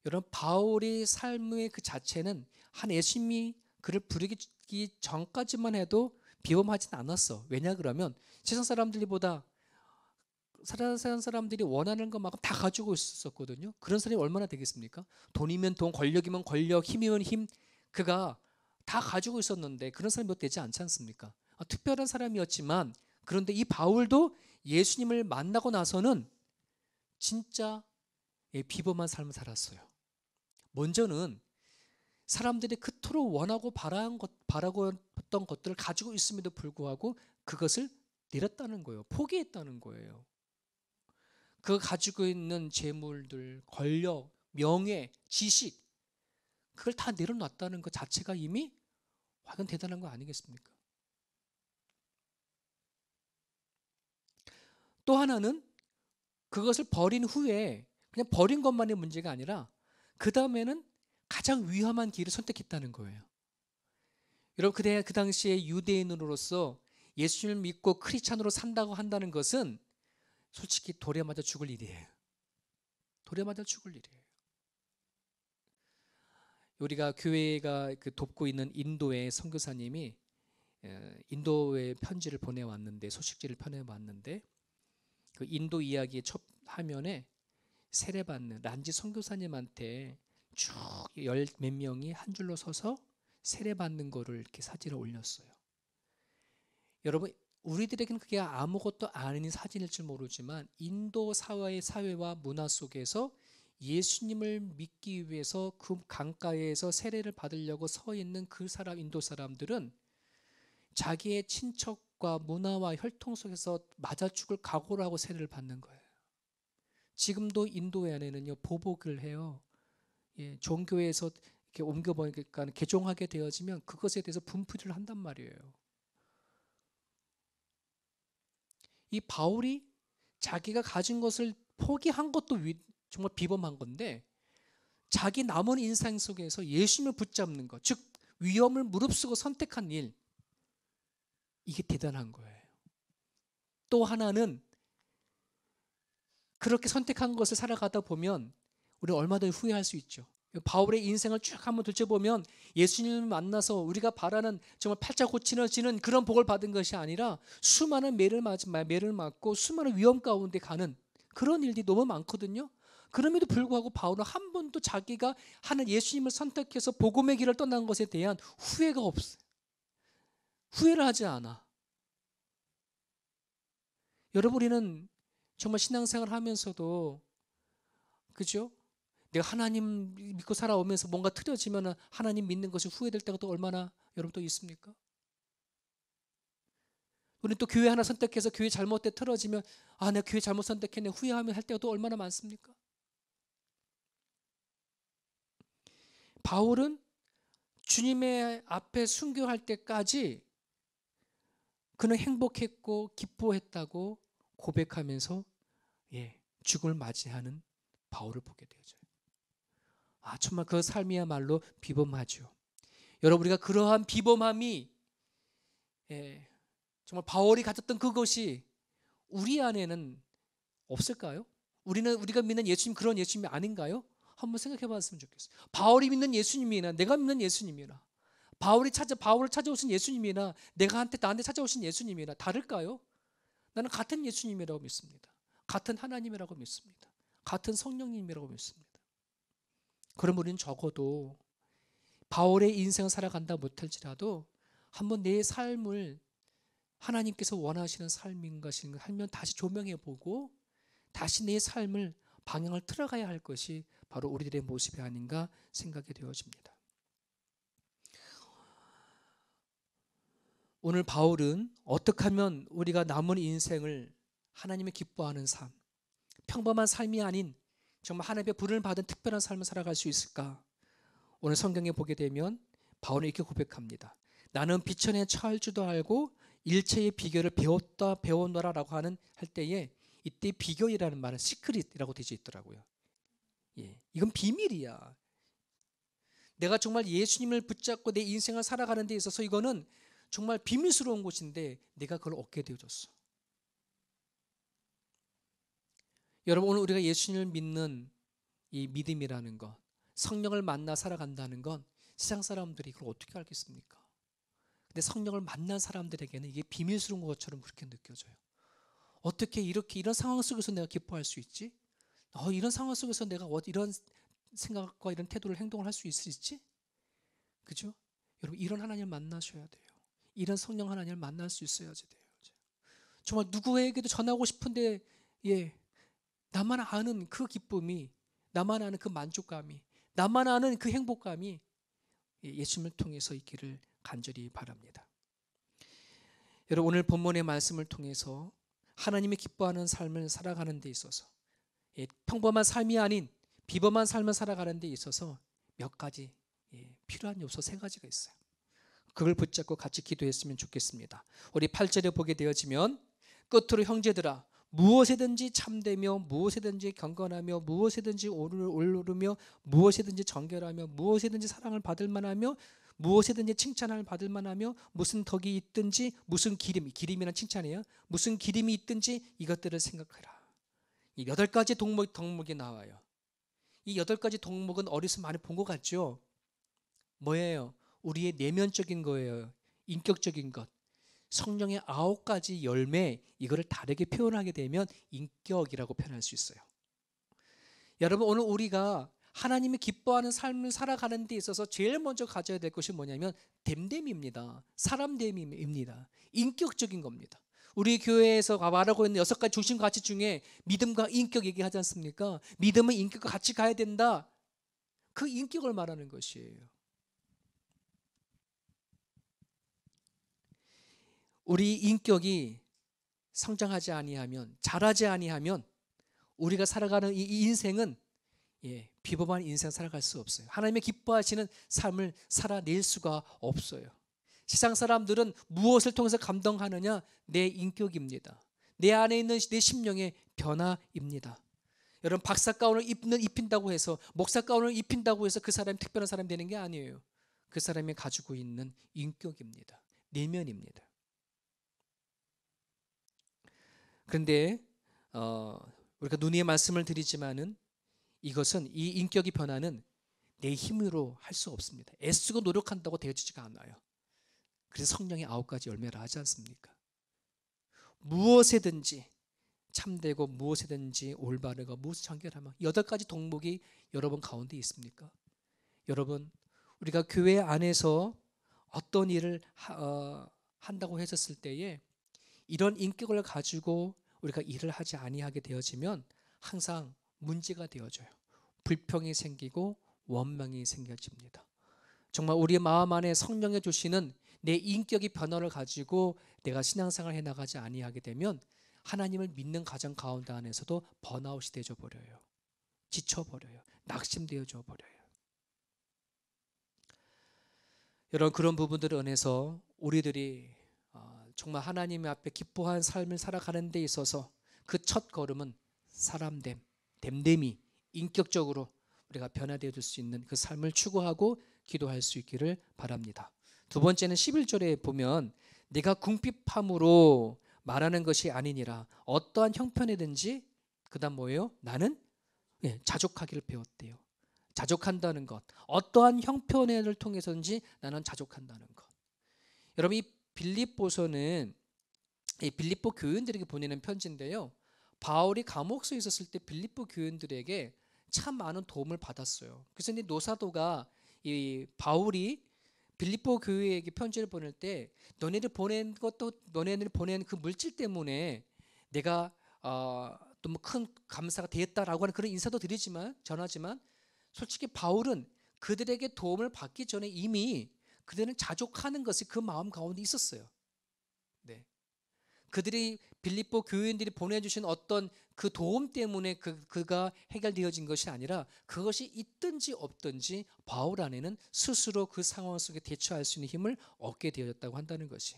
여러분, 바울의 삶의 그 자체는 한 예수님이 그를 부르기 전까지만 해도 비범하진 않았어. 왜냐 그러면 세상 사람들보다 세상 사람들이 원하는 것만큼 다 가지고 있었거든요. 그런 사람이 얼마나 되겠습니까? 돈이면 돈, 권력이면 권력, 힘이면 힘, 그가 다 가지고 있었는데 그런 사람이 몇 되지 않지 않습니까? 특별한 사람이었지만 그런데 이 바울도 예수님을 만나고 나서는 진짜 비범한 삶을 살았어요. 먼저는 사람들이 그토록 원하고 바라고 했던 것들을 가지고 있음에도 불구하고 그것을 내렸다는 거예요. 포기했다는 거예요. 그 가지고 있는 재물들, 권력, 명예, 지식 그걸 다 내려놨다는 것 자체가 이미 확연 대단한 거 아니겠습니까? 또 하나는 그것을 버린 후에 그냥 버린 것만의 문제가 아니라 그 다음에는 가장 위험한 길을 선택했다는 거예요. 여러분 그 당시에 유대인으로서 예수님을 믿고 크리스찬으로 산다고 한다는 것은 솔직히 돌에 맞아 죽을 일이에요. 돌에 맞아 죽을 일이에요. 우리가 교회가 돕고 있는 인도의 선교사님이 인도에 편지를 보내왔는데 소식지를 보내왔는데 그 인도 이야기의 첫 화면에 세례받는 란지 선교사님한테 쭉 열 몇 명이 한 줄로 서서 세례받는 거를 이렇게 사진을 올렸어요. 여러분 우리들에게는 그게 아무것도 아닌 사진일 줄 모르지만 인도 사회와 문화 속에서 예수님을 믿기 위해서 그 강가에서 세례를 받으려고 서 있는 그 인도 사람들은 자기의 친척과 문화와 혈통 속에서 맞아 죽을 각오를 하고 세례를 받는 거예요. 지금도 인도 안에는요 보복을 해요. 종교에서 이렇게 옮겨보니까 개종하게 되어지면 그것에 대해서 분풀이를 한단 말이에요. 이 바울이 자기가 가진 것을 포기한 것도 정말 비범한 건데 자기 남은 인생 속에서 예수님을 붙잡는 것, 즉 위험을 무릅쓰고 선택한 일, 이게 대단한 거예요. 또 하나는 그렇게 선택한 것을 살아가다 보면 우리는 얼마든지 후회할 수 있죠. 바울의 인생을 쭉 한번 들춰보면 예수님을 만나서 우리가 바라는 정말 팔자 고치는 그런 복을 받은 것이 아니라 수많은 매를 맞고 수많은 위험 가운데 가는 그런 일들이 너무 많거든요. 그럼에도 불구하고 바울은 한 번도 자기가 하는 예수님을 선택해서 복음의 길을 떠난 것에 대한 후회가 없어요. 후회를 하지 않아. 여러분 우리는 정말 신앙생활을 하면서도 그죠? 내가 하나님 믿고 살아오면서 뭔가 틀어지면 하나님 믿는 것이 후회될 때가 또 얼마나 여러분 또 있습니까? 우리 또 교회 하나 선택해서 교회 잘못돼 틀어지면 내가 교회 잘못 선택했네 후회하면 할 때가 또 얼마나 많습니까? 바울은 주님의 앞에 순교할 때까지 그는 행복했고 기뻐했다고 고백하면서 죽음을 맞이하는 바울을 보게 되죠. 정말 그 삶이야말로 비범하죠. 여러분 우리가 그러한 비범함이 정말 바울이 가졌던 그것이 우리 안에는 없을까요? 우리가 믿는 예수님 그런 예수님이 아닌가요? 한번 생각해 봤으면 좋겠어요. 바울이 믿는 예수님이나 내가 믿는 예수님이나 바울을 찾아오신 예수님이나 나한테 찾아오신 예수님이나 다를까요? 나는 같은 예수님이라고 믿습니다. 같은 하나님이라고 믿습니다. 같은 성령님이라고 믿습니다. 그럼 우리는 적어도 바울의 인생을 살아간다 못할지라도 한번 내 삶을 하나님께서 원하시는 삶인가 하면 다시 조명해 보고 다시 내 삶을 방향을 틀어가야 할 것이 바로 우리들의 모습이 아닌가 생각이 되어집니다. 오늘 바울은 어떻게 하면 우리가 남은 인생을 하나님의 기뻐하는 삶, 평범한 삶이 아닌 정말 하나님의 부름을 받은 특별한 삶을 살아갈 수 있을까? 오늘 성경에 보게 되면 바울은 이렇게 고백합니다. 나는 비천에 처할 줄도 알고 일체의 비결을 배웠노라라고 할 때에 이때 비결이라는 말은 시크릿이라고 되어 있더라고요. 예, 이건 비밀이야. 내가 정말 예수님을 붙잡고 내 인생을 살아가는 데 있어서 이거는 정말 비밀스러운 곳인데 내가 그걸 얻게 되어졌어. 여러분, 오늘 우리가 예수님을 믿는 이 믿음이라는 것, 성령을 만나 살아간다는 건 세상 사람들이 그걸 어떻게 알겠습니까? 근데 성령을 만난 사람들에게는 이게 비밀스러운 것처럼 그렇게 느껴져요. 어떻게 이런 상황 속에서 내가 기뻐할 수 있지? 이런 상황 속에서 내가 이런 생각과 이런 태도를 행동을 할 수 있을지? 그죠? 여러분, 이런 하나님을 만나셔야 돼요. 이런 성령 하나님을 만날 수 있어야지 돼요. 정말 누구에게도 전하고 싶은데 나만 아는 그 기쁨이, 나만 아는 그 만족감이, 나만 아는 그 행복감이 예수님을 통해서 있기를 간절히 바랍니다. 여러분, 오늘 본문의 말씀을 통해서 하나님이 기뻐하는 삶을 살아가는 데 있어서 평범한 삶이 아닌 비범한 삶을 살아가는 데 있어서 몇 가지 필요한 요소 3가지가 있어요. 그걸 붙잡고 같이 기도했으면 좋겠습니다. 우리 8절에 보게 되어지면 끝으로 형제들아 무엇에든지 참되며 무엇에든지 경건하며 무엇에든지 오르며 무엇에든지 정결하며 무엇에든지 사랑을 받을 만하며 무엇에든지 칭찬을 받을 만하며 무슨 덕이 있든지 무슨 기림이란 칭찬이에요. 무슨 기림이 있든지 이것들을 생각하라. 이 8가지 덕목이 나와요. 이 8가지 덕목은 어디서 많이 본 것 같죠? 뭐예요? 우리의 내면적인 거예요. 인격적인 것. 성령의 9가지 열매, 이거를 다르게 표현하게 되면 인격이라고 표현할 수 있어요. 여러분, 오늘 우리가 하나님이 기뻐하는 삶을 살아가는 데 있어서 제일 먼저 가져야 될 것이 뭐냐면 됨됨입니다. 사람됨입니다. 인격적인 겁니다. 우리 교회에서 말하고 있는 6가지 중심 가치 중에 믿음과 인격 얘기하지 않습니까? 믿음은 인격과 같이 가야 된다. 그 인격을 말하는 것이에요. 우리 인격이 성장하지 아니하면, 자라지 아니하면 우리가 살아가는 이 인생은 비범한 인생 살아갈 수 없어요. 하나님의 기뻐하시는 삶을 살아낼 수가 없어요. 세상 사람들은 무엇을 통해서 감동하느냐? 내 인격입니다. 내 안에 있는 내 심령의 변화입니다. 여러분, 박사 가운을 입힌다고 해서, 목사 가운을 입힌다고 해서 그 사람이 특별한 사람이 되는 게 아니에요. 그 사람이 가지고 있는 인격입니다. 내면입니다. 그런데 우리가 누누이 말씀을 드리지만은 이것은, 이 인격의 변화는 내 힘으로 할 수 없습니다. 애쓰고 노력한다고 되어지지가 않아요. 그래서 성령의 9가지 열매라 하지 않습니까? 무엇에든지 참되고 무엇에든지 올바르고 무엇을 정결하며 8가지 덕목이 여러분 가운데 있습니까? 여러분, 우리가 교회 안에서 어떤 일을 한다고 했었을 때에 이런 인격을 가지고 우리가 일을 하지 아니하게 되어지면 항상 문제가 되어져요. 불평이 생기고 원망이 생겨집니다. 정말 우리의 마음 안에 성령이 주시는 내 인격의 변화를 가지고 내가 신앙생활을 해나가지 아니하게 되면 하나님을 믿는 가정 가운데 안에서도 번아웃이 되어져 버려요. 지쳐버려요. 낙심되어져 버려요. 여러분, 그런 부분들을 은해서 우리들이 정말 하나님 앞에 기뻐한 삶을 살아가는 데 있어서 그 첫 걸음은 사람됨, 됨됨이, 인격적으로 우리가 변화되어 줄 수 있는 그 삶을 추구하고 기도할 수 있기를 바랍니다. 두 번째는 11절에 보면 내가 궁핍함으로 말하는 것이 아니니라 어떠한 형편이든지, 그 다음 뭐예요? 나는 자족하기를 배웠대요. 자족한다는 것, 어떠한 형편을 통해서든지 나는 자족한다는 것. 여러분, 이 빌립보서는 이 빌립보 교인들에게 보내는 편지인데요, 바울이 감옥소에 있었을 때 빌립보 교인들에게 참 많은 도움을 받았어요. 그래서 이 노사도가 이 바울이 빌립보 교회에게 편지를 보낼 때 너네들 보낸 그 물질 때문에 내가 또 뭐 큰 감사가 되었다라고 하는 그런 인사도 전하지만 솔직히 바울은 그들에게 도움을 받기 전에 이미 그들은 자족하는 것이 그 마음 가운데 있었어요. 네. 그들이 빌립보 교인들이 보내주신 어떤 그 도움 때문에 그가 해결되어진 것이 아니라 그것이 있든지 없든지 바울 안에는 스스로 그 상황 속에 대처할 수 있는 힘을 얻게 되어졌다고 한다는 것이.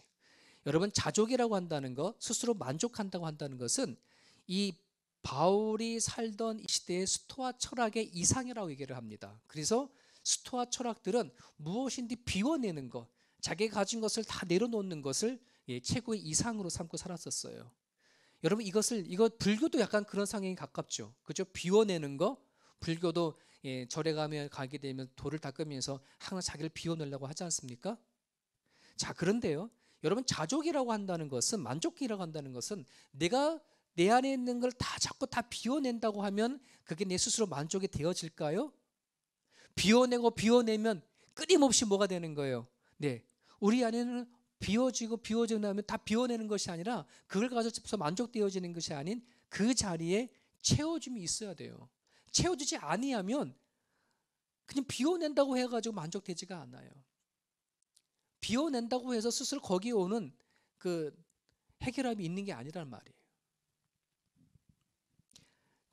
여러분, 자족이라고 한다는 것, 스스로 만족한다고 한다는 것은 이 바울이 살던 이 시대의 스토아 철학의 이상이라고 얘기를 합니다. 그래서 스토아 철학들은 무엇인지 비워내는 것, 자기가 가진 것을 다 내려놓는 것을 최고의 이상으로 삼고 살았었어요. 여러분, 이거 불교도 약간 그런 상황에 가깝죠. 그죠? 비워내는 거. 불교도 절에 가게 되면 돌을 닦으면서 항상 자기를 비워내려고 하지 않습니까? 자, 그런데요. 여러분, 자족이라고 한다는 것은, 만족이라고 한다는 것은 내가 내 안에 있는 걸 다 자꾸 다 비워낸다고 하면 그게 내 스스로 만족이 되어질까요? 비워내면 끊임없이 뭐가 되는 거예요? 네. 우리 안에는 비워지고 나면 다 비워내는 것이 아니라 그걸 가져서 만족되어지는 것이 아닌 그 자리에 채워줌이 있어야 돼요. 채워주지 아니하면 그냥 비워낸다고 해가지고 만족되지가 않아요. 비워낸다고 해서 스스로 거기에 오는 그 해결함이 있는 게 아니란 말이에요.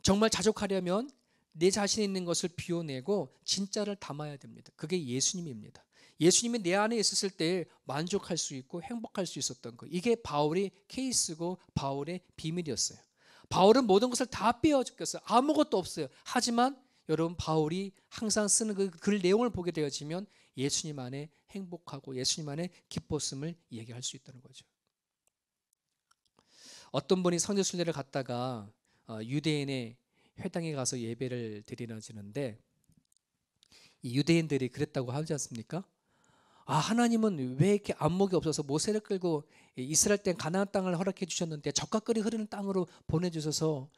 정말 자족하려면 내 자신에 있는 것을 비워내고 진짜를 담아야 됩니다. 그게 예수님입니다. 예수님이 내 안에 있었을 때 만족할 수 있고 행복할 수 있었던 것. 이게 바울의 케이스고 바울의 비밀이었어요. 바울은 모든 것을 다 빼앗겼어요. 아무것도 없어요. 하지만 여러분, 바울이 항상 쓰는 글 내용을 보게 되어지면 예수님 안에 행복하고 예수님 안에 기뻤음을 얘기할 수 있다는 거죠. 어떤 분이 성지순례를 갔다가 유대인의 회당에 가서 예배를 드리는데 이 유대인들이 그랬다고 하지 않습니까? 하나님은 왜 이렇게 안목이 없어서 모세를 끌고 이스라엘 땅 가나안 땅을 허락해 주셨는데 젖과 꿀이 흐르는 땅으로 보내주셔서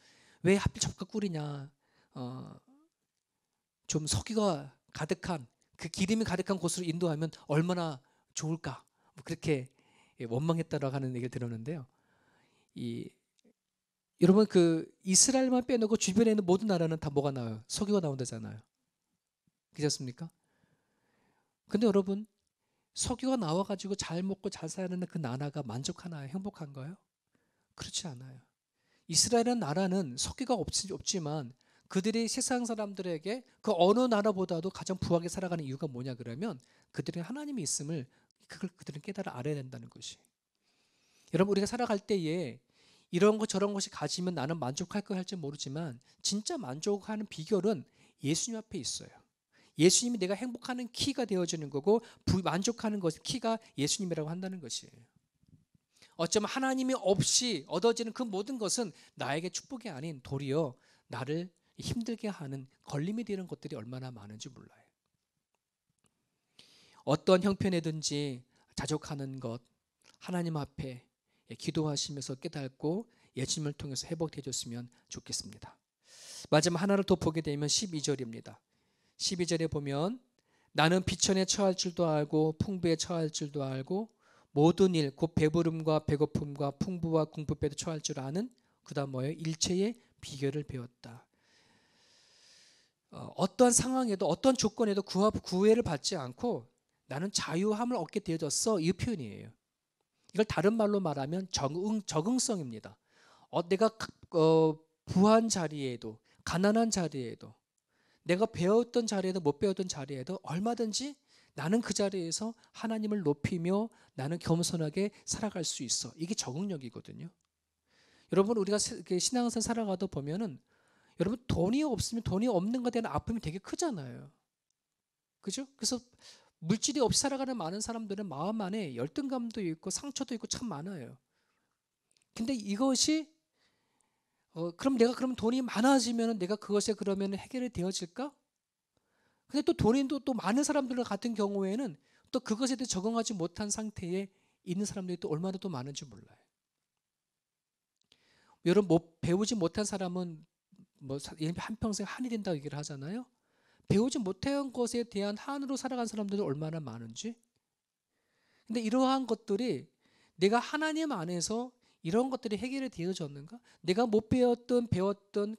왜 하필 젖과 꿀이냐? 좀 서기가 가득한 그 기름이 가득한 곳으로 인도하면 얼마나 좋을까? 뭐 그렇게 원망했다라고 하는 얘기를 들었는데요. 여러분, 그 이스라엘만 빼놓고 주변에 있는 모든 나라는 다 뭐가 나와요? 석유가 나온다잖아요. 그렇습니까? 근데 여러분, 석유가 나와가지고 잘 먹고 잘 사는 그 나라가 만족하나요? 행복한가요? 그렇지 않아요. 이스라엘은 나라는 석유가 없지만 그들이 세상 사람들에게 그 어느 나라보다도 가장 부하게 살아가는 이유가 뭐냐 그러면 그들은 하나님이 있음을 그들은 깨달아 알아야 된다는 것이. 여러분, 우리가 살아갈 때에 이런 것 저런 것이 가지면 나는 만족할 거 할지 모르지만 진짜 만족하는 비결은 예수님 앞에 있어요. 예수님이 내가 행복하는 키가 되어주는 거고 만족하는 것 키가 예수님이라고 한다는 것이에요. 어쩌면 하나님이 없이 얻어지는 그 모든 것은 나에게 축복이 아닌 도리어 나를 힘들게 하는 걸림이 되는 것들이 얼마나 많은지 몰라요. 어떤 형편이든지 자족하는 것, 하나님 앞에 기도하시면서 깨닫고 예수님을 통해서 회복되어졌으면 좋겠습니다. 마지막 하나를 더 보게 되면 12절입니다. 12절에 보면 나는 비천에 처할 줄도 알고 풍부에 처할 줄도 알고 모든 일 곧 배부름과 배고픔과 풍부와 궁핍에도 처할 줄 아는 그 다음 뭐예요? 일체의 비결을 배웠다. 어떠한 상황에도 어떤 조건에도 구애를 받지 않고 나는 자유함을 얻게 되어졌어. 이 표현이에요. 이걸 다른 말로 말하면 적응성입니다. 내가 부한 자리에도 가난한 자리에도 내가 배웠던 자리에도 못 배웠던 자리에도 얼마든지 나는 그 자리에서 하나님을 높이며 나는 겸손하게 살아갈 수 있어. 이게 적응력이거든요. 여러분, 우리가 신앙생활 살아가다 보면은 여러분, 돈이 없으면 돈이 없는 것에 대한 아픔이 되게 크잖아요. 그죠? 그래서 물질이 없이 살아가는 많은 사람들은 마음 안에 열등감도 있고 상처도 있고 참 많아요. 근데 이것이 그럼 돈이 많아지면 내가 그것에 그러면 해결이 되어질까? 근데 또 돈이 또 많은 사람들 같은 경우에는 또 그것에 대해 적응하지 못한 상태에 있는 사람들이 또 얼마나 또 많은지 몰라요. 여러분, 배우지 못한 사람은 한평생 한이 된다고 얘기를 하잖아요. 배우지 못한 것에 대한 한으로 살아간 사람들은 얼마나 많은지. 근데 이러한 것들이 내가 하나님 안에서 이런 것들이 해결이 되어졌는가? 내가 못 배웠던,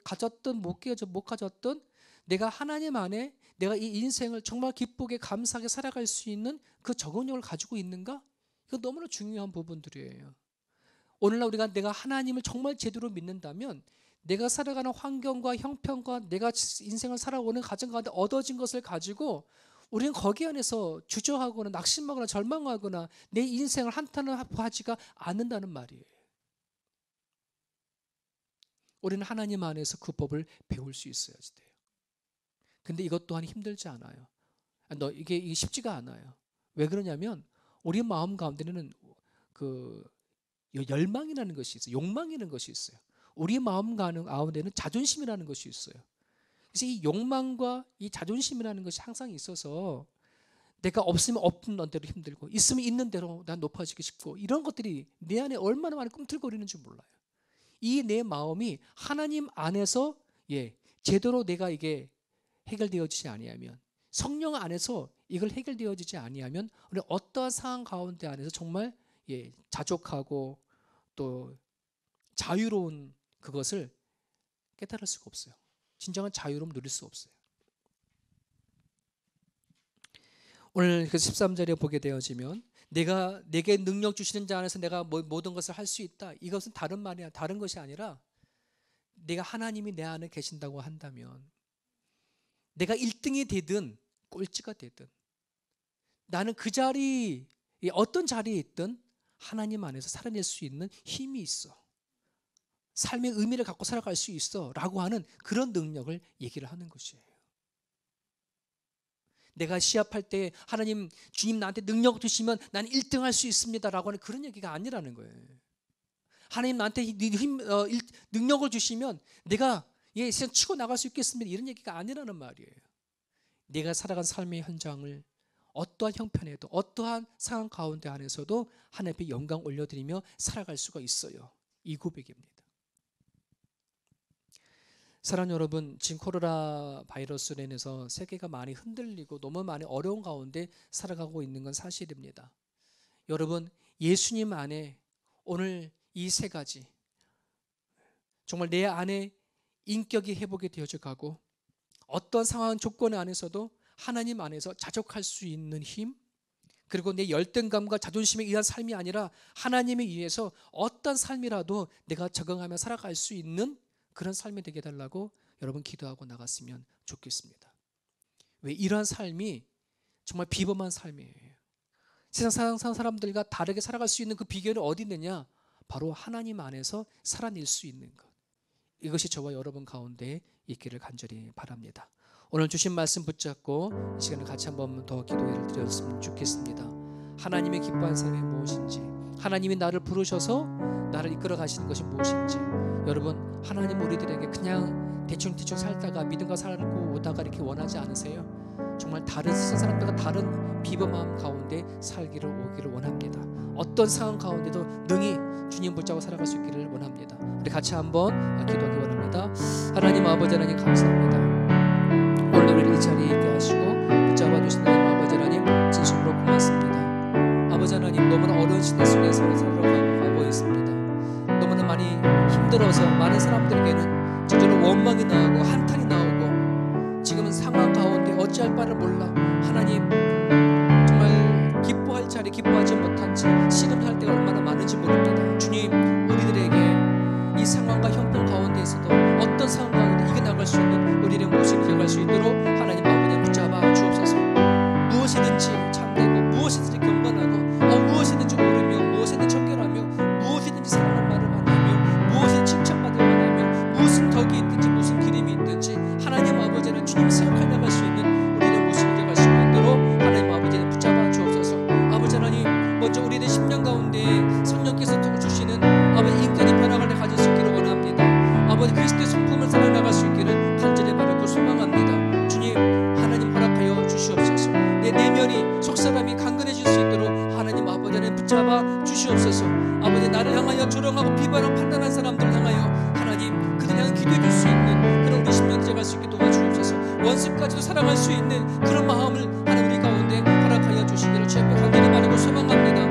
가졌던, 못 가졌던 내가 하나님 안에 내가 이 인생을 정말 기쁘게 감사하게 살아갈 수 있는 그 적응력을 가지고 있는가? 이거 너무나 중요한 부분들이에요. 오늘날 내가 하나님을 정말 제대로 믿는다면 내가 살아가는 환경과 형편과 내가 인생을 살아오는 과정 가운데 얻어진 것을 가지고 우리는 거기 안에서 주저하거나 낙심하거나 절망하거나 내 인생을 한탄하지가 않는다는 말이에요. 우리는 하나님 안에서 그 법을 배울 수 있어야지 돼요. 근데 이것 또한 힘들지 않아요. 이게 쉽지가 않아요. 왜 그러냐면 우리 마음 가운데는 그 열망이라는 것이 있어요. 욕망이라는 것이 있어요. 우리 마음 가운데는 자존심이라는 것이 있어요. 그래서 이 욕망과 이 자존심이라는 것이 항상 있어서 내가 없으면 없는 대로 힘들고 있으면 있는 대로 난 높아지고 싶고 이런 것들이 내 안에 얼마나 많이 꿈틀거리는지 몰라요. 이 내 마음이 하나님 안에서 제대로 내가 이게 해결되어지지 아니하면 성령 안에서 이걸 해결되어지지 아니하면 우리 어떠한 상황 가운데 안에서 정말 자족하고 또 자유로운 그것을 깨달을 수가 없어요. 진정한 자유로움 누릴 수 없어요. 오늘 그 13절에 보게 되어지면 내게 능력 주시는 자 안에서 내가 모든 것을 할 수 있다. 이것은 다른 말이야. 다른 것이 아니라 내가 하나님이 내 안에 계신다고 한다면 내가 1등이 되든 꼴찌가 되든 나는 그 자리 어떤 자리에 있든 하나님 안에서 살아낼 수 있는 힘이 있어. 삶의 의미를 갖고 살아갈 수 있어 라고 하는 그런 능력을 얘기를 하는 것이에요. 내가 시합할 때 하나님 주님 나한테 능력 주시면 난 1등 할 수 있습니다 라고 하는 그런 얘기가 아니라는 거예요. 하나님 나한테 능력을 주시면 내가 세상 치고 나갈 수 있겠습니다 이런 얘기가 아니라는 말이에요. 내가 살아간 삶의 현장을 어떠한 형편에도 어떠한 상황 가운데 안에서도 하나님 앞에 영광 올려드리며 살아갈 수가 있어요. 이 고백입니다. 사랑하는 여러분, 지금 코로나 바이러스로 인해서 세계가 많이 흔들리고 너무 많이 어려운 가운데 살아가고 있는 건 사실입니다. 여러분, 예수님 안에 오늘 이 세 가지 정말 내 안에 인격이 회복이 되어져 가고 어떤 상황 조건 안에서도 하나님 안에서 자족할 수 있는 힘, 그리고 내 열등감과 자존심에 의한 삶이 아니라 하나님에 의해서 어떤 삶이라도 내가 적응하며 살아갈 수 있는 그런 삶이 되게 해달라고 여러분 기도하고 나갔으면 좋겠습니다. 왜 이러한 삶이 정말 비범한 삶이에요. 세상 사람들과 다르게 살아갈 수 있는 그 비결이 어디 있느냐? 바로 하나님 안에서 살아낼 수 있는 것. 이것이 저와 여러분 가운데 있기를 간절히 바랍니다. 오늘 주신 말씀 붙잡고 이 시간을 같이 한번 더 기도를 드렸으면 좋겠습니다. 하나님의 기뻐하는 삶이 무엇인지, 하나님이 나를 부르셔서 나를 이끌어 가시는 것이 무엇인지, 여러분 하나님 우리들에게 그냥 대충 살다가 믿음과 살고 오다가 이렇게 원하지 않으세요? 정말 다른 세상 사람들과 다른 비범함 가운데 살기를 오기를 원합니다. 어떤 상황 가운데도 능히 주님 붙잡고 살아갈 수 있기를 원합니다. 우리 같이 한번 기도하기 원합니다. 하나님 아버지 하나님 감사합니다. 오늘 우리를 이 자리에 있게 하시고 붙잡아 주신 하나님 아버지 하나님 진심으로 고맙습니다. 아버지 하나님 너무나 어려운 시대 속에 살아가고 있습니다. 너무나 많이 힘들어서 많은 사람들에게는 저절로 원망이 나오고 한탄이 나오고 지금은 상황 가운데 어찌할 바를 몰라 하나님 정말 기뻐할 자리 기뻐하지 못한 채 씨름할 때가 얼마나 많은지 모릅니다. 주님 우리들에게 이 상황과 형편 가운데에서도 어떤 상황 가운데 이겨나갈 수 있는 우리의 모습을 기억할 수 있도록 하나님 아버지 붙잡아 주옵소서. 무엇이든지 참되고 무엇이든지 경건하고 무엇이든지 오르며 무엇이든지 청결하며 무엇이든지 사랑할 말을 만나며 무엇이든지 칭찬받을 만하며 무슨 덕이 있든지 무슨 기림이 있든지 하나님 아버지는 주님 생각해 나갈 수 있는 우리의 모습을 기억할 수 있도록 하나님 아버지는 붙잡아 주옵소서. 아버지 하나님 먼저 우리의 심령 가운데 성령께서 주시는 아버지 인간의 변화를 가질 수 있기를 원합니다. 아버지 그리스도의 성품을 살아나갈 수 있기를 간절히 바라고 소망합니다. 주님 하나님 허락하여 주시옵소서. 내 내면이 속사람이 강건해질 수 있도록 하나님 아버지 하나님 붙잡아 주시옵소서. 아버지 나를 향하여 조롱하고 비방하고 판단한 사람들을 향하여 하나님 그들 향해 기도해 줄 수 있는 그런 우리 심령 제갈 수 있게 도와주옵소서. 원수까지도 사랑할 수 있는 그런 마음을 하나님 우리 가운데 허락하여 주시기를 주여 간절히 바라고 소망합니다.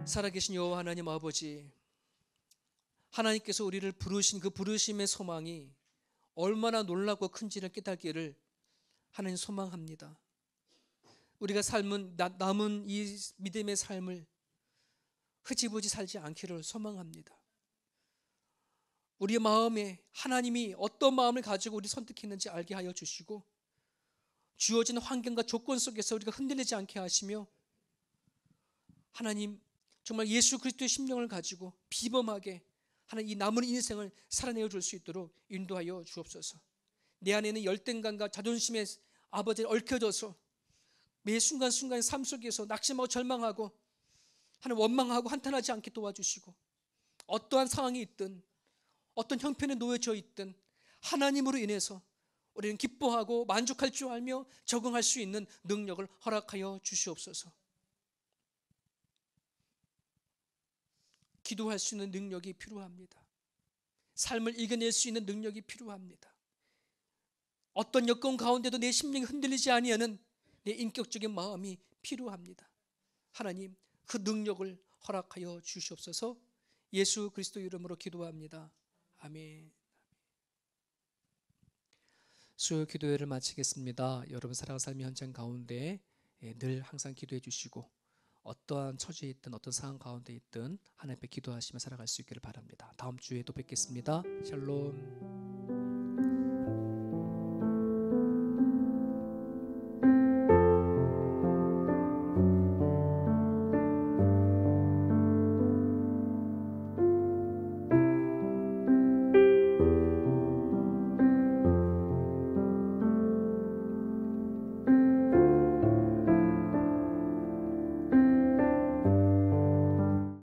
살아계신 여호와 하나님 아버지, 하나님께서 우리를 부르신 그 부르심의 소망이 얼마나 놀랍고 큰지를 깨닫기를 하나님 소망합니다. 우리가 남은 이 믿음의 삶을 흐지부지 살지 않기를 소망합니다. 우리의 마음에 하나님이 어떤 마음을 가지고 우리 선택했는지 알게 하여 주시고, 주어진 환경과 조건 속에서 우리가 흔들리지 않게 하시며, 하나님 정말 예수 그리스도의 심령을 가지고 비범하게 하나님 이 남은 인생을 살아내어 줄 수 있도록 인도하여 주옵소서. 내 안에는 열등감과 자존심에 아버지를 얽혀져서 매 순간순간의 삶 속에서 낙심하고 절망하고 하나님 원망하고 한탄하지 않게 도와주시고, 어떠한 상황이 있든 어떤 형편에 놓여져 있든 하나님으로 인해서 우리는 기뻐하고 만족할 줄 알며 적응할 수 있는 능력을 허락하여 주시옵소서. 기도할 수 있는 능력이 필요합니다. 삶을 이겨낼 수 있는 능력이 필요합니다. 어떤 여건 가운데도 내 심령이 흔들리지 아니하는 내 인격적인 마음이 필요합니다. 하나님, 그 능력을 허락하여 주시옵소서. 예수 그리스도 이름으로 기도합니다. 아멘. 수요 기도회를 마치겠습니다. 여러분 사랑하는 삶의 현장 가운데 늘 항상 기도해 주시고, 어떠한 처지에 있든 어떤 상황 가운데 있든 하나님 앞에 기도하시며 살아갈 수 있기를 바랍니다. 다음 주에 또 뵙겠습니다. 샬롬.